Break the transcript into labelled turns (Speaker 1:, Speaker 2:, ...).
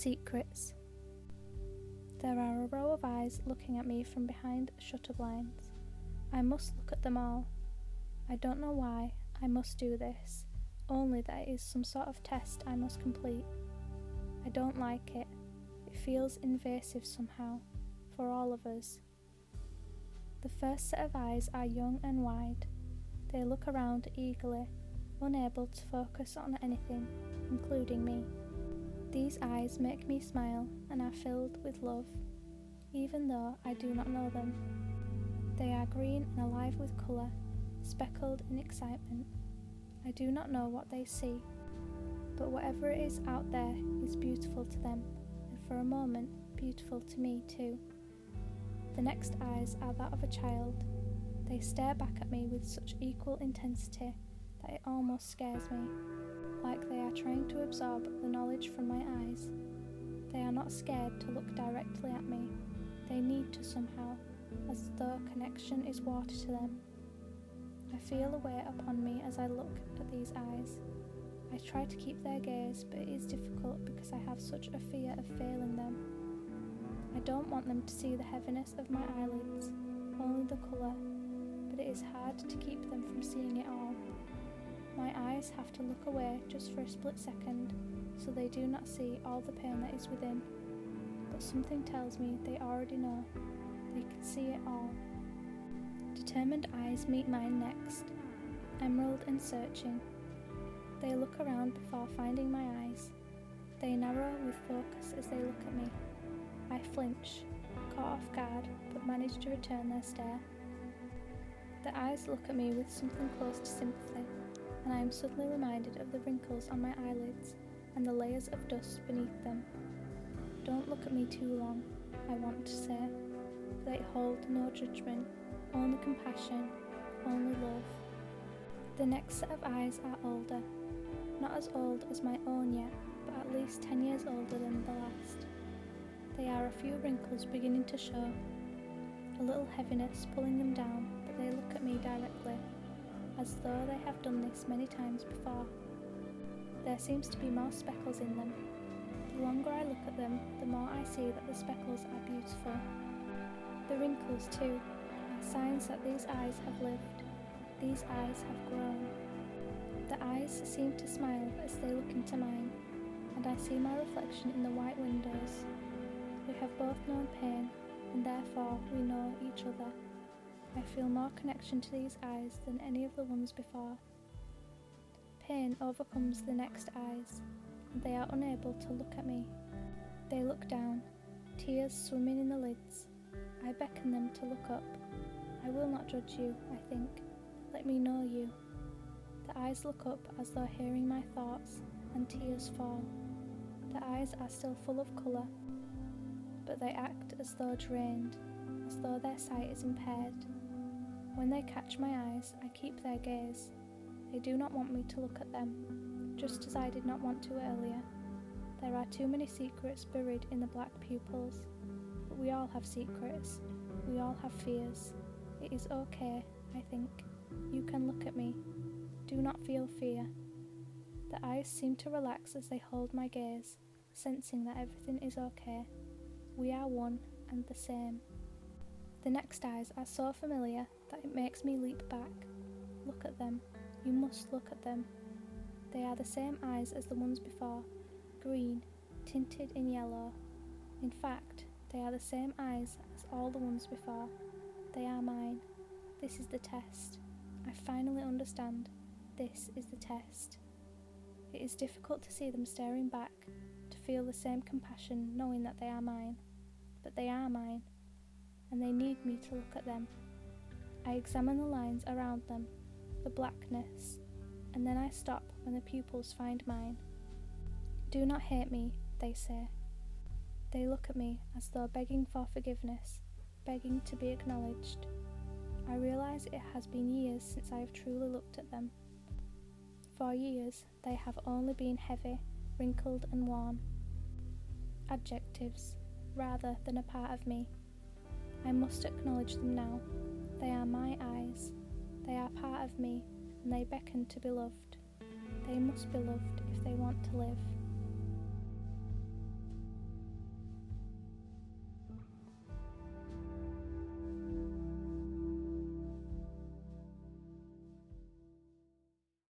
Speaker 1: Secrets. There are a row of eyes looking at me from behind shutter blinds. I must look at them all. I don't know why I must do this, only that it is some sort of test I must complete. I don't like it. It feels invasive somehow, for all of us. The first set of eyes are young and wide. They look around eagerly, unable to focus on anything, including me. These eyes make me smile and are filled with love, even though I do not know them. They are green and alive with colour, speckled in excitement. I do not know what they see, but whatever it is out there is beautiful to them, and for a moment beautiful to me too. The next eyes are that of a child. They stare back at me with such equal intensity that it almost scares me, like they are trying to absorb the knowledge from my eyes. They are not scared to look directly at me. They need to somehow, as though connection is water to them. I feel a weight upon me as I look at these eyes. I try to keep their gaze, but it is difficult because I have such a fear of failing them. I don't want them to see the heaviness of my eyelids, only the colour, but it is hard to keep them from seeing it all. My eyes have to look away just for a split second, so they do not see all the pain that is within. But something tells me they already know. They can see it all. Determined eyes meet mine next, emerald and searching. They look around before finding my eyes. They narrow with focus as they look at me. I flinch, caught off guard, but manage to return their stare. The eyes look at me with something close to sympathy, and I am suddenly reminded of the wrinkles on my eyelids and the layers of dust beneath them. Don't look at me too long, I want to say. They hold no judgment, only compassion, only love. The next set of eyes are older, not as old as my own yet, but at least 10 years older than the last. There are a few wrinkles beginning to show, a little heaviness pulling them down, but they look at me directly, as though they have done this many times before. There seems to be more speckles in them. The longer I look at them, the more I see that the speckles are beautiful. The wrinkles, too, are signs that these eyes have lived. These eyes have grown. The eyes seem to smile as they look into mine, and I see my reflection in the white windows. We have both known pain, and therefore we know each other. I feel more connection to these eyes than any of the ones before. Pain overcomes the next eyes, and they are unable to look at me. They look down, tears swimming in the lids. I beckon them to look up. I will not judge you, I think. Let me know you. The eyes look up as though hearing my thoughts, and tears fall. The eyes are still full of colour, but they act as though drained, as though their sight is impaired. When they catch my eyes, I keep their gaze. They do not want me to look at them, just as I did not want to earlier. There are too many secrets buried in the black pupils. But we all have secrets. We all have fears. It is okay, I think. You can look at me. Do not feel fear. The eyes seem to relax as they hold my gaze, sensing that everything is okay. We are one and the same. The next eyes are so familiar that it makes me leap back. Look at them. You must look at them. They are the same eyes as the ones before, green, tinted in yellow. In fact, they are the same eyes as all the ones before. They are mine. This is the test. I finally understand. This is the test. It is difficult to see them staring back, to feel the same compassion knowing that they are mine. But they are mine, and they need me to look at them. I examine the lines around them, the blackness, and then I stop when the pupils find mine. Do not hate me, they say. They look at me as though begging for forgiveness, begging to be acknowledged. I realise it has been years since I have truly looked at them. For years, they have only been heavy, wrinkled and worn. Adjectives, rather than a part of me. I must acknowledge them now. They are my eyes. They are part of me, and they beckon to be loved. They must be loved if they want to live.